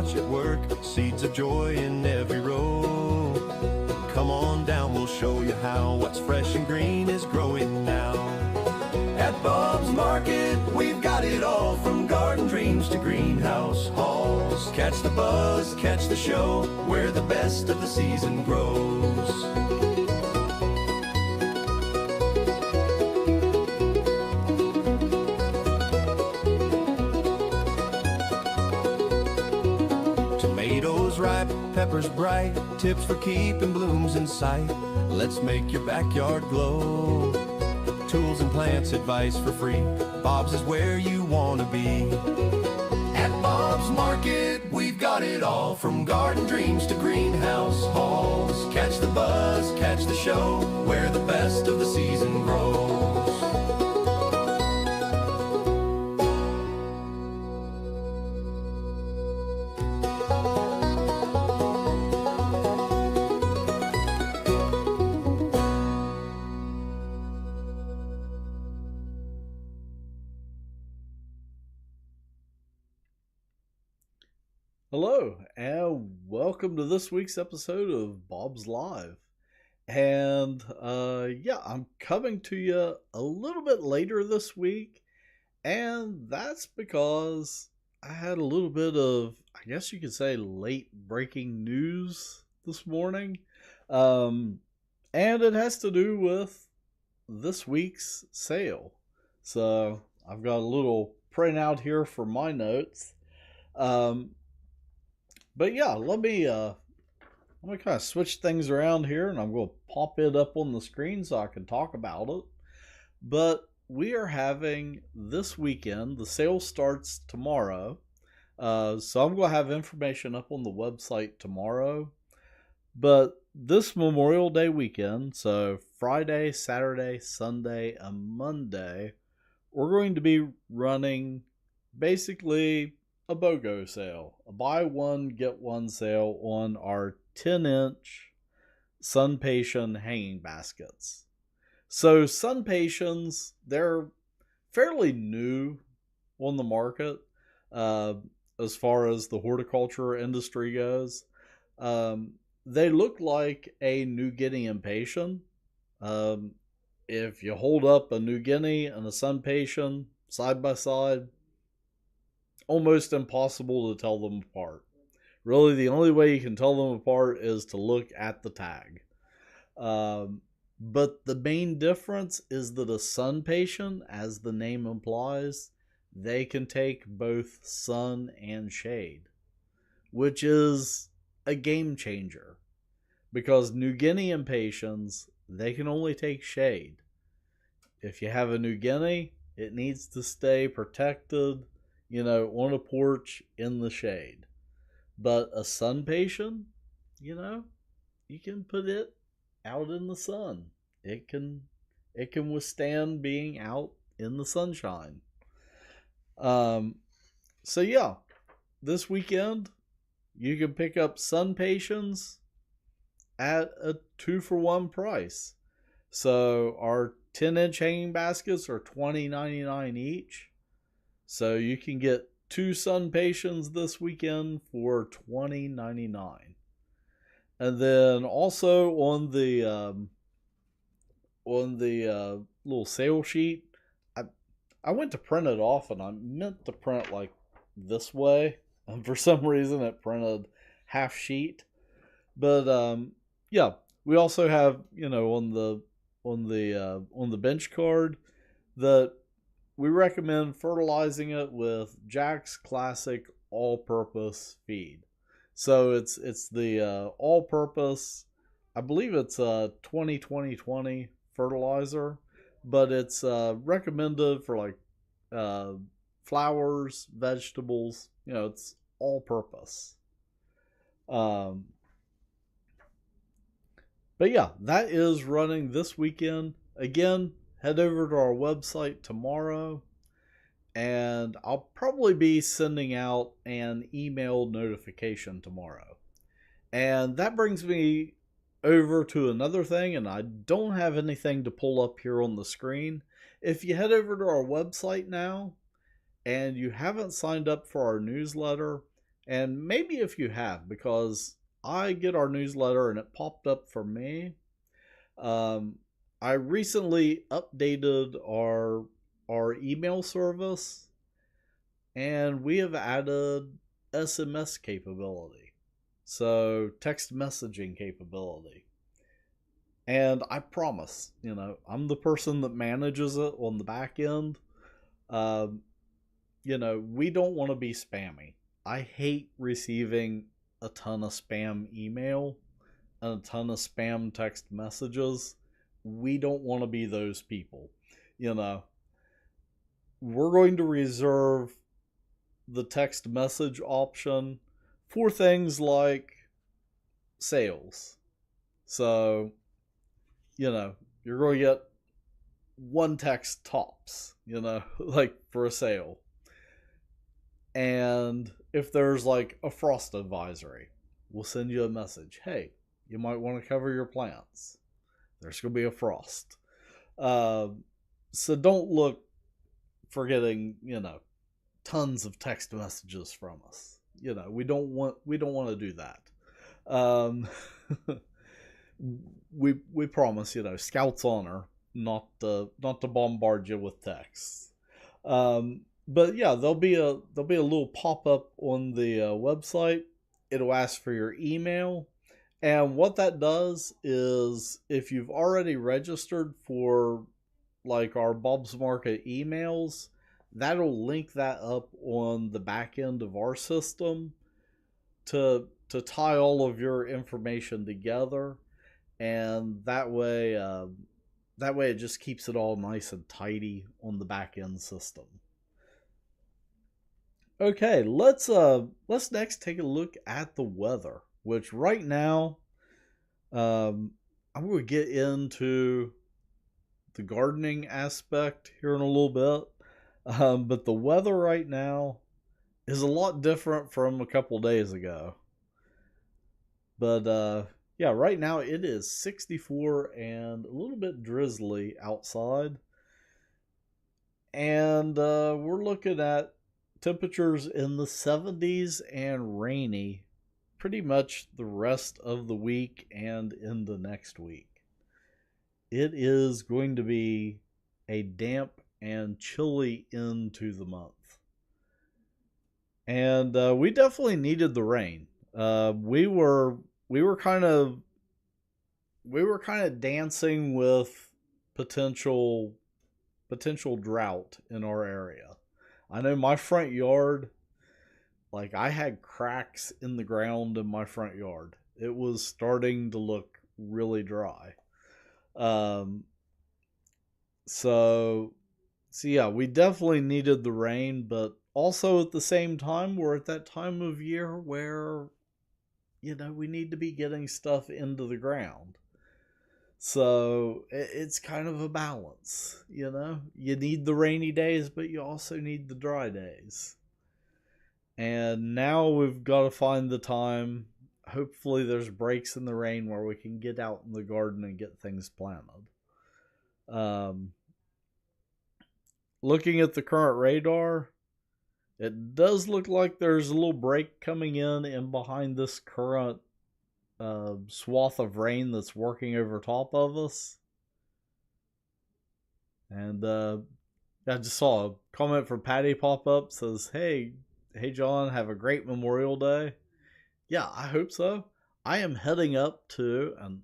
watch it work, seeds of joy in every row. Come on down, we'll show you how what's fresh and green is growing now. At Bob's Market, we've got it all, from garden dreams to greenhouse halls. Catch the buzz, catch the show, where the best of the season grows. Tomatoes ripe, peppers bright, tips for keeping blooms in sight. Let's make your backyard glow. Tools and plants, advice for free. Bob's is where you want to be. At Bob's Market, we've got it all, from garden dreams to greenhouse halls. Catch the buzz, catch the show, where the best of the season grows. Hello, and welcome to this week's episode of Bob's Live. And I'm coming to you a little bit later this week, and that's because I had a little bit of, I guess you could say, late breaking news this morning. And it has to do with this week's sale. So I've got a little printout here for my notes. But yeah, let me kind of switch things around here, and I'm going to pop it up on the screen so I can talk about it. But we are having this weekend, the sale starts tomorrow, so I'm going to have information up on the website tomorrow. But this Memorial Day weekend, so Friday, Saturday, Sunday, and Monday, we're going to be running basically a BOGO sale, a buy one, get one sale on our 10-inch SunPatiens hanging baskets. So SunPatiens, they're fairly new on the market as far as the horticulture industry goes. They look like a New Guinea impatient. If you hold up a New Guinea and a SunPatiens side by side, almost impossible to tell them apart. Really, the only way you can tell them apart is to look at the tag. But the main difference is that a SunPatiens, as the name implies, they can take both sun and shade, which is a game changer. Because New Guinea impatiens, they can only take shade. If you have a New Guinea, it needs to stay protected, on a porch in the shade. But a SunPatiens, you can put it out in the sun. It can withstand being out in the sunshine. So yeah, this weekend you can pick up SunPatiens at a 2-for-1 price. So our 10-inch hanging baskets are $20.99 each. So you can get 2 SunPatiens this weekend for $20.99. And then also on the little sale sheet, I went to print it off, and I meant to print like this way, and for some reason it printed half sheet. But we also have on the bench card that we recommend fertilizing it with Jack's Classic All-Purpose Feed. So it's the all-purpose, I believe it's a 20-20-20 fertilizer, but it's recommended for like flowers, vegetables. It's all-purpose. But yeah, that is running this weekend. Again, head over to our website tomorrow, and I'll probably be sending out an email notification tomorrow. And that brings me over to another thing, and I don't have anything to pull up here on the screen. If you head over to our website now, and you haven't signed up for our newsletter, And maybe if you have, because I get our newsletter and it popped up for me. I recently updated our email service, and we have added SMS capability, so text messaging capability. And I promise, I'm the person that manages it on the back end. Um, we don't want to be spammy. I hate receiving a ton of spam email and a ton of spam text messages. We don't want to be those people. We're going to reserve the text message option for things like sales. So, you're going to get one text tops, like for a sale. And if there's like a frost advisory, we'll send you a message. Hey, you might want to cover your plants. There's going to be a frost. So don't look for getting, tons of text messages from us. We don't want to do that. We promise, Scout's honor, not to bombard you with texts. But yeah, there'll be a little pop up on the website. It'll ask for your email, and what that does is, if you've already registered for like our Bob's Market emails, that'll link that up on the back end of our system to tie all of your information together, and that way it just keeps it all nice and tidy on the back end system. Okay, let's next take a look at the weather, which right now, I'm going to get into the gardening aspect here in a little bit. But the weather right now is a lot different from a couple days ago. But yeah, right now it is 64 and a little bit drizzly outside. And we're looking at temperatures in the 70s and rainy pretty much the rest of the week and into next week. It is going to be a damp and chilly into the month. And we definitely needed the rain. We were kind of dancing with potential drought in our area. I know my front yard, like I had cracks in the ground in my front yard. It was starting to look really dry. So yeah, we definitely needed the rain, but also at the same time, we're at that time of year where, we need to be getting stuff into the ground. So it's kind of a balance, You need the rainy days, but you also need the dry days. And now we've got to find the time. Hopefully there's breaks in the rain where we can get out in the garden and get things planted. Looking at the current radar, it does look like there's a little break coming in behind this current swath of rain that's working over top of us. And I just saw a comment from Patty pop up, says, hey John, have a great Memorial Day. Yeah, I hope so. I am heading up to, and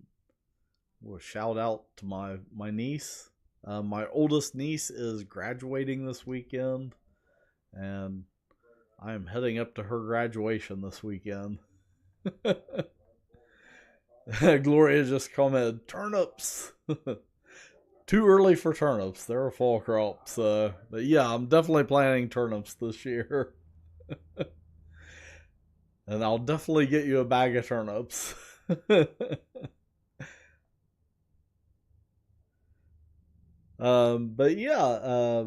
we'll shout out to my niece. My oldest niece is graduating this weekend, and I am heading up to her graduation this weekend. Gloria just commented, turnips. Too early for turnips. They're a fall crop. But yeah, I'm definitely planting turnips this year. And I'll definitely get you a bag of turnips. But yeah,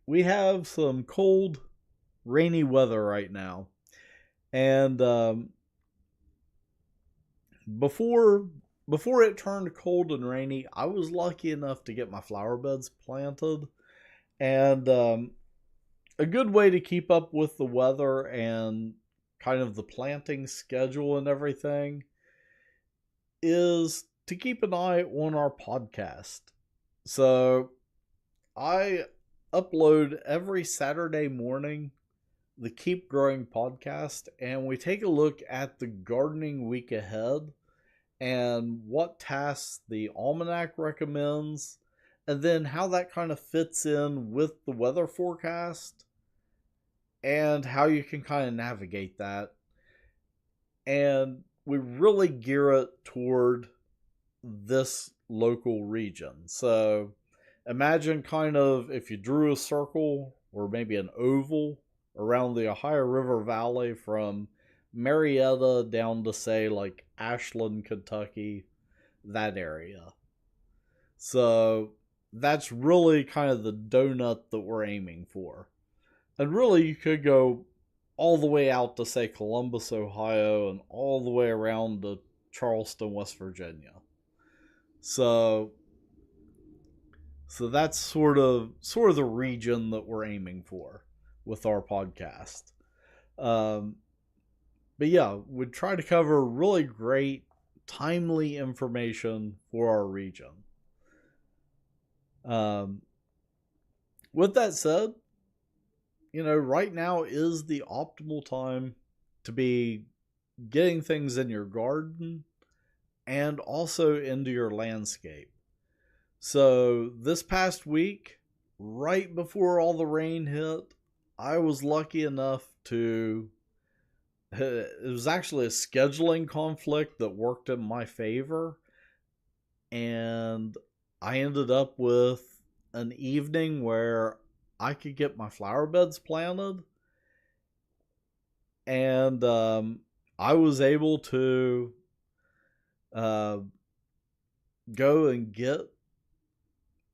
we have some cold, rainy weather right now. And before it turned cold and rainy, I was lucky enough to get my flower beds planted. And a good way to keep up with the weather and kind of the planting schedule and everything is to keep an eye on our podcast. So I upload every Saturday morning the Keep Growing podcast, and we take a look at the gardening week ahead and what tasks the almanac recommends, and then how that kind of fits in with the weather forecast and how you can kind of navigate that. And we really gear it toward this local region. So imagine kind of if you drew a circle or maybe an oval around the Ohio River Valley from Marietta down to, say, like Ashland, Kentucky, that area. So that's really kind of the donut that we're aiming for. And really, you could go all the way out to, say, Columbus, Ohio, and all the way around to Charleston, West Virginia. So that's sort of the region that we're aiming for with our podcast. But yeah, we'd try to cover really great, timely information for our region. With that said, right now is the optimal time to be getting things in your garden and also into your landscape. So this past week, right before all the rain hit, I was lucky enough to... It was actually a scheduling conflict that worked in my favor. And I ended up with an evening where I could get my flower beds planted. And I was able to go and get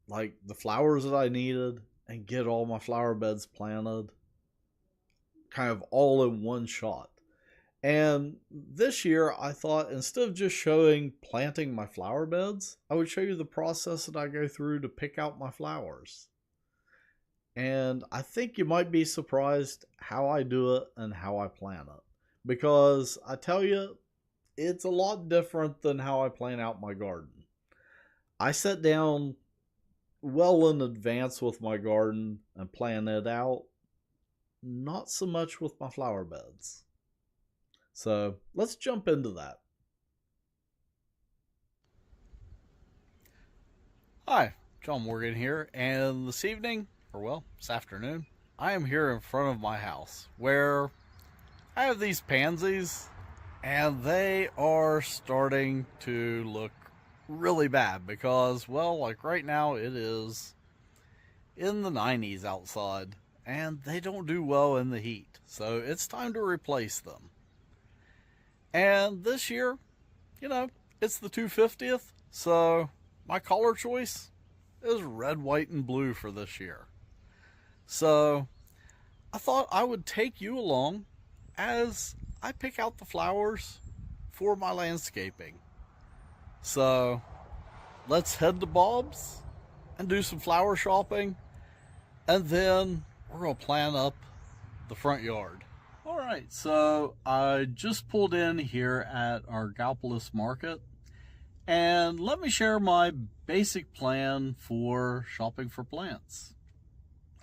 like the flowers that I needed and get all my flower beds planted kind of all in one shot. And this year I thought instead of just showing planting my flower beds, I would show you the process that I go through to pick out my flowers. And I think you might be surprised how I do it and how I plant it. Because I tell you, it's a lot different than how I plan out my garden. I sit down well in advance with my garden and plan it out. Not so much with my flower beds. So let's jump into that. Hi, John Morgan here, and this evening, this afternoon, I am here in front of my house where I have these pansies and they are starting to look really bad because, right now it is in the 90s outside and they don't do well in the heat. So it's time to replace them. And this year, it's the 250th, so my color choice is red, white, and blue for this year. So I thought I would take you along as I pick out the flowers for my landscaping. So let's head to Bob's and do some flower shopping, and then we're going to plan up the front yard. Alright, so I just pulled in here at our Gallipolis market, and let me share my basic plan for shopping for plants.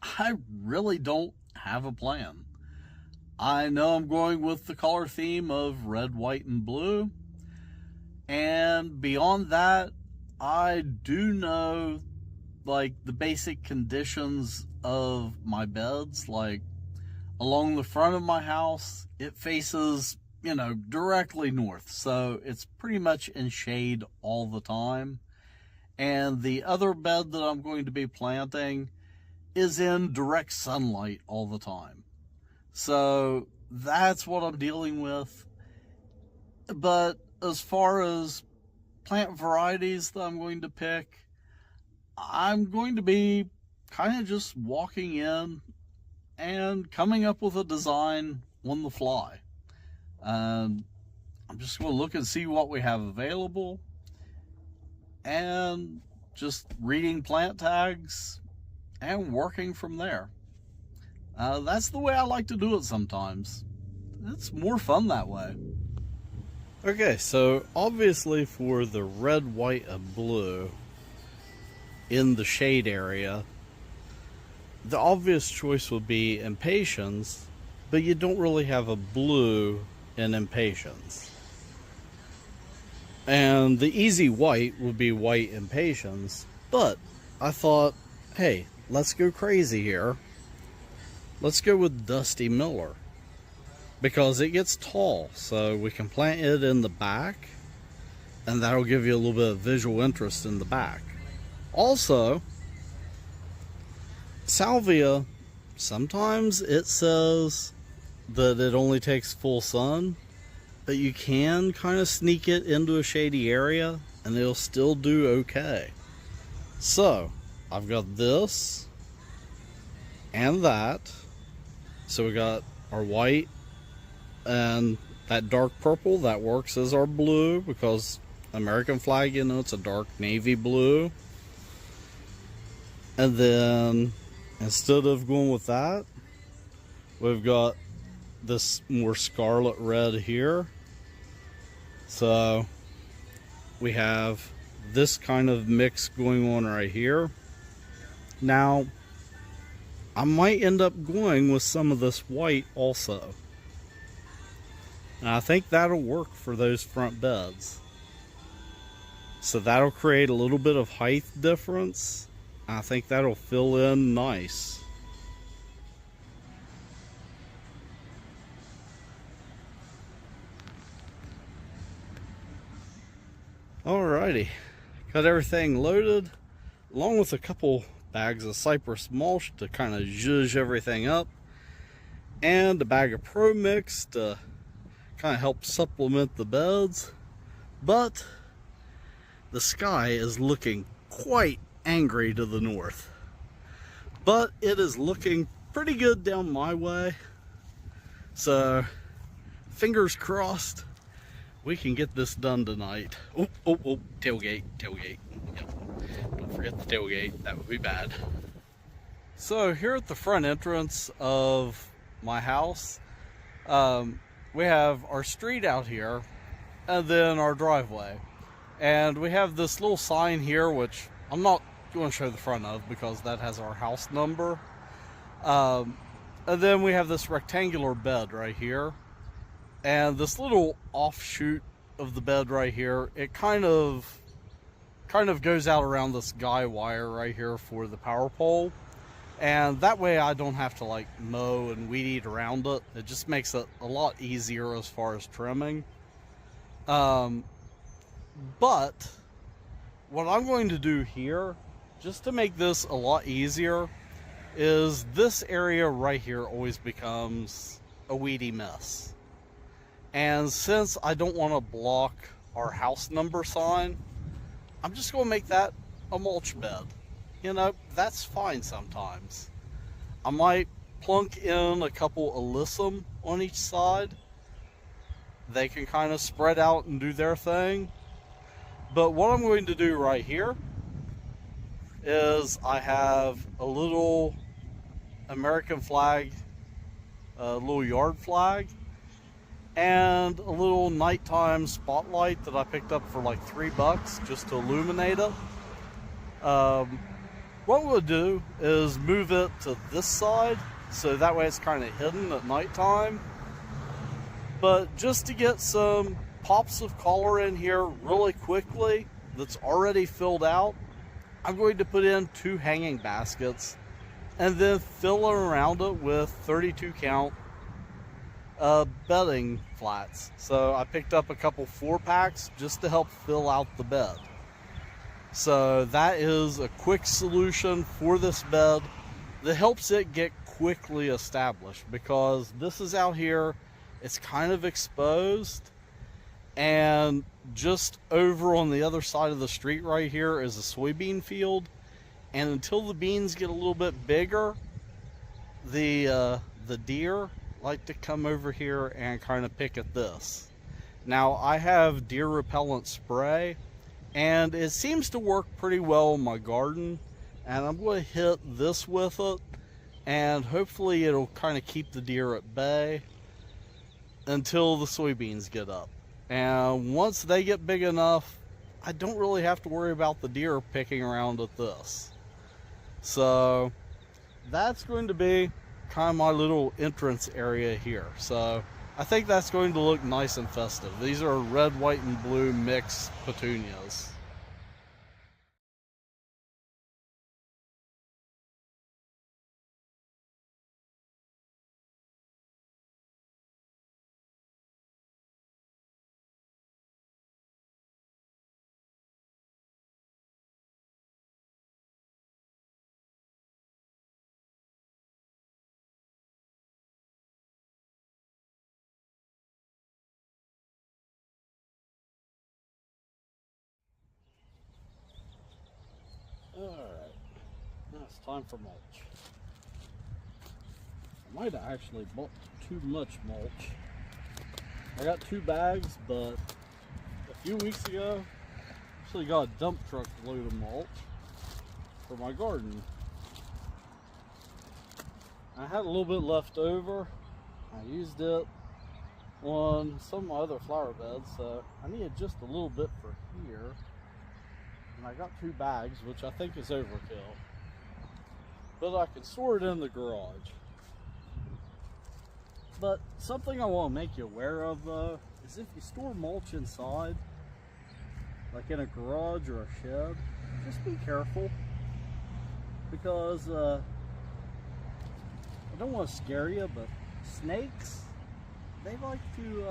I really don't have a plan. I know I'm going with the color theme of red, white, and blue, and beyond that, I do know the basic conditions of my beds, along the front of my house, it faces, directly north. So it's pretty much in shade all the time. And the other bed that I'm going to be planting is in direct sunlight all the time. So that's what I'm dealing with. But as far as plant varieties that I'm going to pick, I'm going to be kind of just walking in and coming up with a design on the fly. I'm just going to look and see what we have available and just reading plant tags and working from there. That's the way I like to do it sometimes. It's more fun that way. Okay, so obviously for the red, white, and blue in the shade area, the obvious choice would be Impatiens, but you don't really have a blue in Impatiens. And the easy white would be white Impatiens, but I thought, hey, let's go crazy here. Let's go with Dusty Miller, because it gets tall, so we can plant it in the back, and that'll give you a little bit of visual interest in the back. Also, salvia, sometimes it says that it only takes full sun, but you can kind of sneak it into a shady area and it'll still do okay. So I've got this and that. So we got our white and that dark purple that works as our blue, because American flag, you know, it's a dark navy blue. And then instead of going with that, we've got this more scarlet red here. So we have this kind of mix going on right here. Now, I might end up going with some of this white also. And I think that'll work for those front beds. So that'll create a little bit of height difference. I think that'll fill in nice. Alrighty, got everything loaded, along with a couple bags of cypress mulch to kind of zhuzh everything up, and a bag of Pro Mix to kind of help supplement the beds. But the sky is looking quite angry to the north, but it is looking pretty good down my way, so fingers crossed we can get this done tonight. Oh, tailgate. Yep. Don't forget the tailgate, that would be bad. So here at the front entrance of my house, we have our street out here and then our driveway, and we have this little sign here, which I'm not going to show the front of because that has our house number. And then we have this rectangular bed right here, and this little offshoot of the bed right here, it kind of goes out around this guy wire right here for the power pole, and that way I don't have to like mow and weed eat around it. It just makes it a lot easier as far as trimming. But what I'm going to do here, just to make this a lot easier, is this area right here always becomes a weedy mess. And since I don't want to block our house number sign, I'm just going to make that a mulch bed. You know, that's fine sometimes. I might plunk in a couple alyssum on each side. They can kind of spread out and do their thing. But what I'm going to do right here is I have a little American flag, a little yard flag, and a little nighttime spotlight that I picked up for like $3 just to illuminate it. What we'll do is move it to this side, so that way it's kind of hidden at nighttime. But just to get some pops of color in here really quickly that's already filled out, I'm going to put in 2 hanging baskets and then fill around it with 32 count bedding flats. So I picked up a couple 4-packs just to help fill out the bed. So that is a quick solution for this bed that helps it get quickly established, because this is out here, it's kind of exposed, and just over on the other side of the street right here is a soybean field, and until the beans get a little bit bigger, the deer like to come over here and kind of pick at this. Now I have deer repellent spray, and it seems to work pretty well in my garden, and I'm going to hit this with it and hopefully it'll kind of keep the deer at bay until the soybeans get up. And once they get big enough, I don't really have to worry about the deer picking around at this. So that's going to be kind of my little entrance area here. So I think that's going to look nice and festive. These are red, white, and blue mixed petunias. Alright, now it's time for mulch. I might have actually bought too much mulch. I got 2 bags, but a few weeks ago, I actually got a dump truck load of mulch for my garden. I had a little bit left over. I used it on some of my other flower beds, so I needed just a little bit for here. And I got 2 bags, which I think is overkill. But I can store it in the garage. But something I want to make you aware of, though, is if you store mulch inside, like in a garage or a shed, just be careful. Because, I don't want to scare you, but snakes, they like to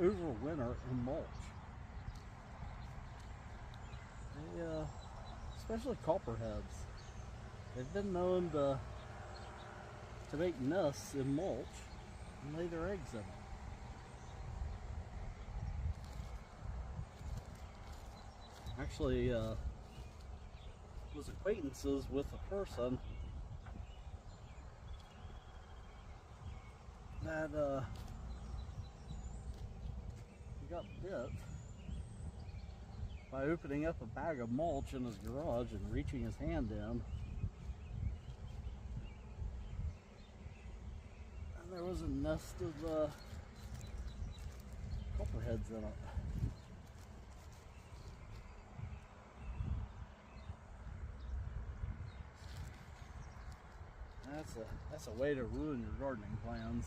overwinter in mulch. They, especially copperheads, they've been known to make nests in mulch and lay their eggs in it. Actually, was acquaintances with a person that he got bit by opening up a bag of mulch in his garage and reaching his hand in. And there was a nest of copperheads in it. That's a way to ruin your gardening plans.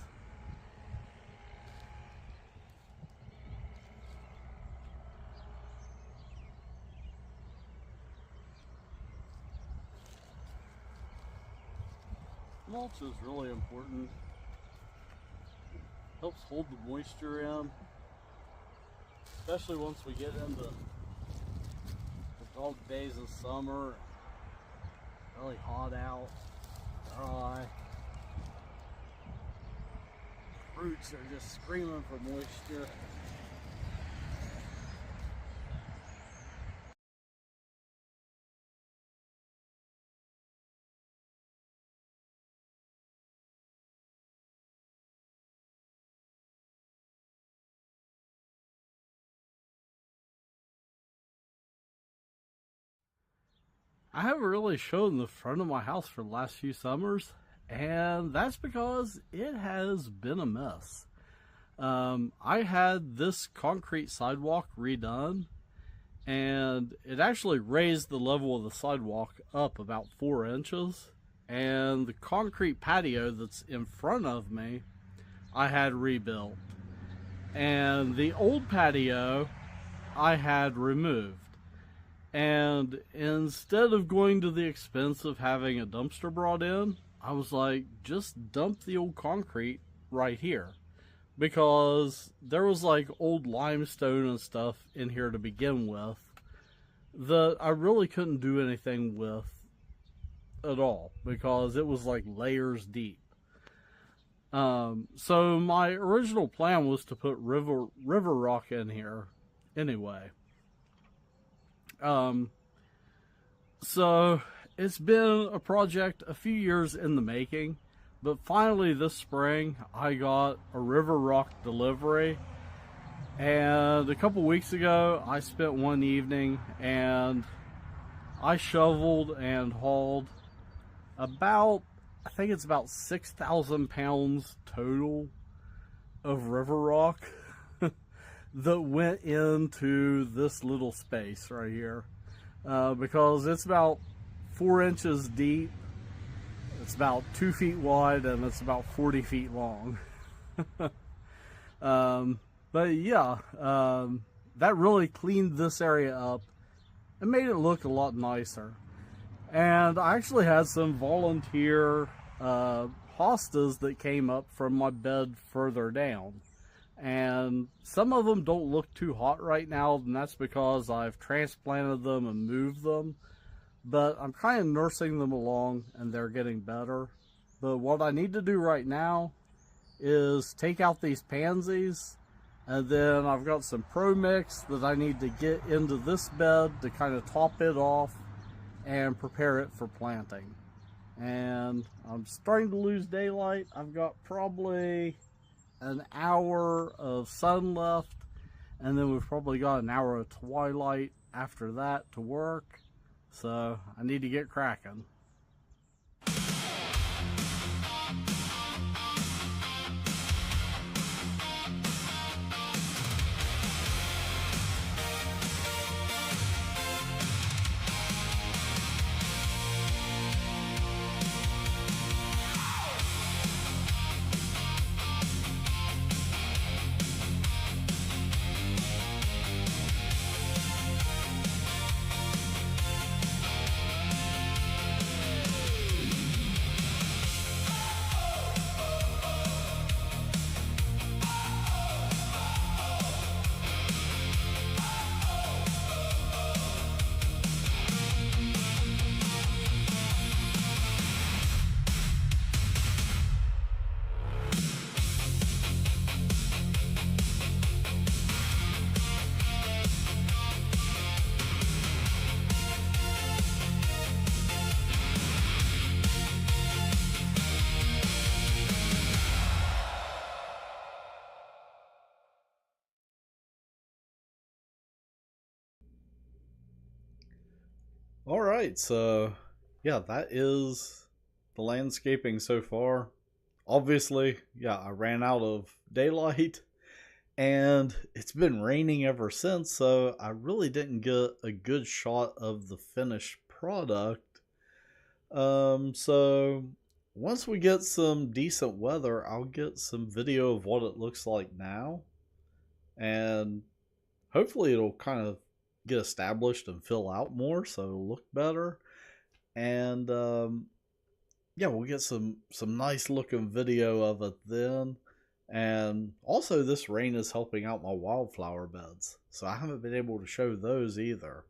Mulch is really important. Helps hold the moisture in, especially once we get into the dog days of summer. Really hot out, dry. Roots are just screaming for moisture. I haven't really shown the front of my house for the last few summers, and that's because it has been a mess. I had this concrete sidewalk redone, and it actually raised the level of the sidewalk up about 4 inches, and the concrete patio that's in front of me I had rebuilt, and the old patio I had removed. And instead of going to the expense of having a dumpster brought in, I was like, just dump the old concrete right here. Because there was like old limestone and stuff in here to begin with that I really couldn't do anything with at all, because it was like layers deep. So my original plan was to put river rock in here anyway. So it's been a project a few years in the making, but finally this spring I got a river rock delivery, and a couple weeks ago I spent one evening and I shoveled and hauled I think it's about 6,000 pounds total of river rock that went into this little space right here. Because it's about 4 inches deep, it's about 2 feet wide, and it's about 40 feet long. But yeah, that really cleaned this area up and made it look a lot nicer. And I actually had some volunteer hostas that came up from my bed further down. And some of them don't look too hot right now, and that's because I've transplanted them and moved them. But I'm kind of nursing them along, and they're getting better. But what I need to do right now is take out these pansies, and then I've got some Pro Mix that I need to get into this bed to kind of top it off and prepare it for planting. And I'm starting to lose daylight. I've got probably an hour of sun left, and then we've probably got an hour of twilight after that to work. So I need to get cracking. All right, so yeah, that is the landscaping so far. Obviously, yeah, I ran out of daylight, and it's been raining ever since, so I really didn't get a good shot of the finished product. So once we get some decent weather, I'll get some video of what it looks like now, and hopefully it'll kind of get established and fill out more, so it'll look better. And yeah, we'll get some nice looking video of it then. And also, this rain is helping out my wildflower beds, so I haven't been able to show those either.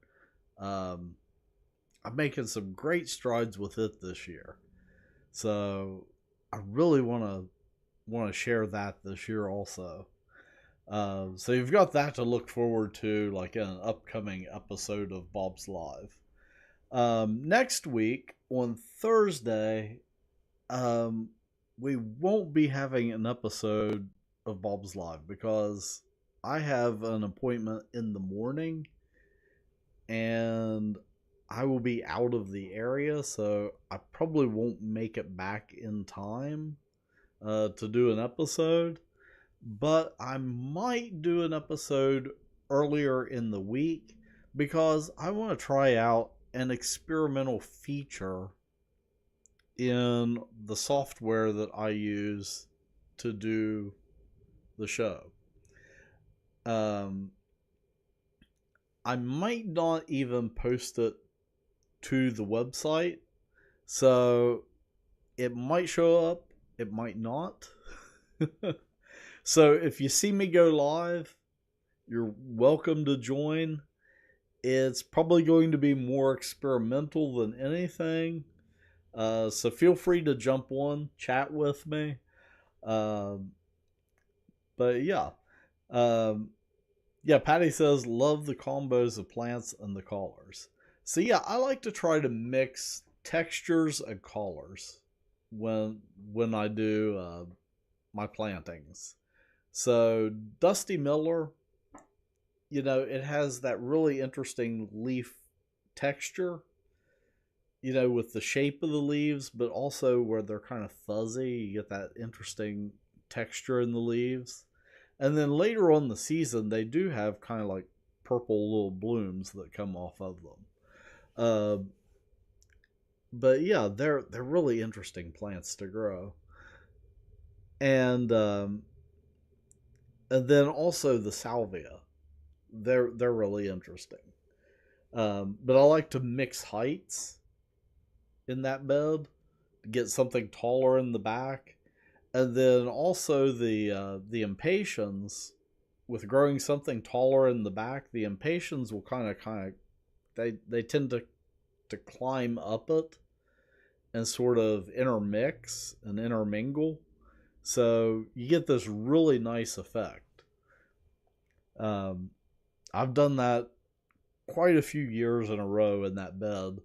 I'm making some great strides with it this year, so I really want to share that this year also. So you've got that to look forward to, like in an upcoming episode of Bob's Live. Next week on Thursday, we won't be having an episode of Bob's Live because I have an appointment in the morning and I will be out of the area, so I probably won't make it back in time to do an episode. But I might do an episode earlier in the week because I want to try out an experimental feature in the software that I use to do the show. I might not even post it to the website, so it might show up, it might not. So if you see me go live, you're welcome to join. It's probably going to be more experimental than anything. So feel free to jump on, chat with me. But yeah. Yeah, Patty says, love the combos of plants and the collars. So yeah, I like to try to mix textures and collars when I do my plantings. So Dusty Miller, it has that really interesting leaf texture. with the shape of the leaves, but also where they're kind of fuzzy. You get that interesting texture in the leaves. And then later on in the season, they do have kind of like purple little blooms that come off of them. Uh, but yeah, they're really interesting plants to grow. And then also the salvia, they're really interesting. But I like to mix heights in that bed to get something taller in the back, and then also the impatiens. With growing something taller in the back, the impatiens will kind of they tend to climb up it and sort of intermix and intermingle. So you get this really nice effect. I've done that quite a few years in a row in that bed,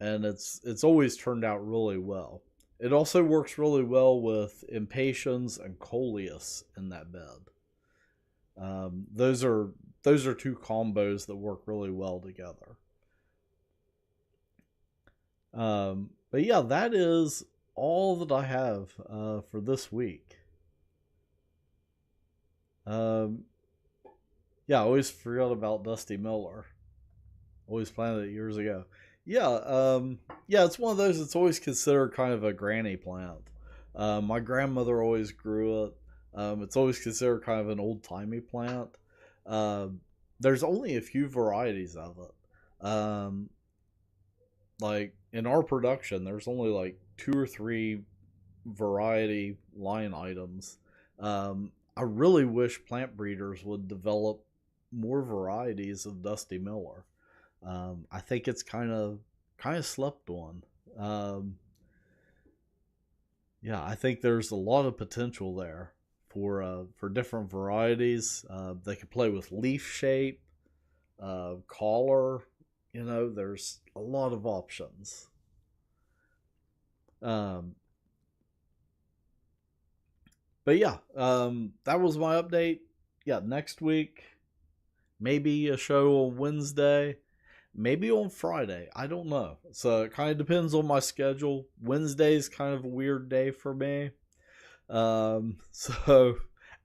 and it's always turned out really well. It also works really well with impatiens and coleus in that bed. Those are two combos that work really well together. But yeah, that is all that I have for this week. Yeah, I always forgot about Dusty Miller. Always planted it years ago. Yeah, it's one of those that's always considered kind of a granny plant. My grandmother always grew it. It's always considered kind of an old-timey plant. There's only a few varieties of it. Like in our production, there's only like 2 or 3 variety line items. I really wish plant breeders would develop more varieties of Dusty Miller. I think it's kind of slept on. Yeah, I think there's a lot of potential there for different varieties. They can play with leaf shape, collar. There's a lot of options. But yeah, that was my update. Yeah, next week, maybe a show on Wednesday, maybe on Friday. I don't know. So it kind of depends on my schedule. Wednesday's kind of a weird day for me. So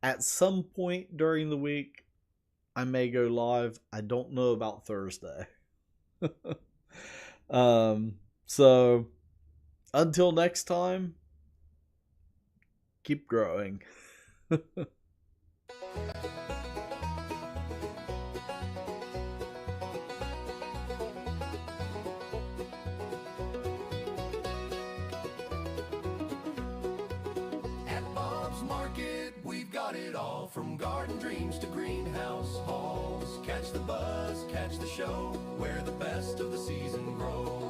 at some point during the week, I may go live. I don't know about Thursday. So until next time, keep growing. Got it all, from garden dreams to greenhouse halls. Catch the buzz, catch the show, where the best of the season grows.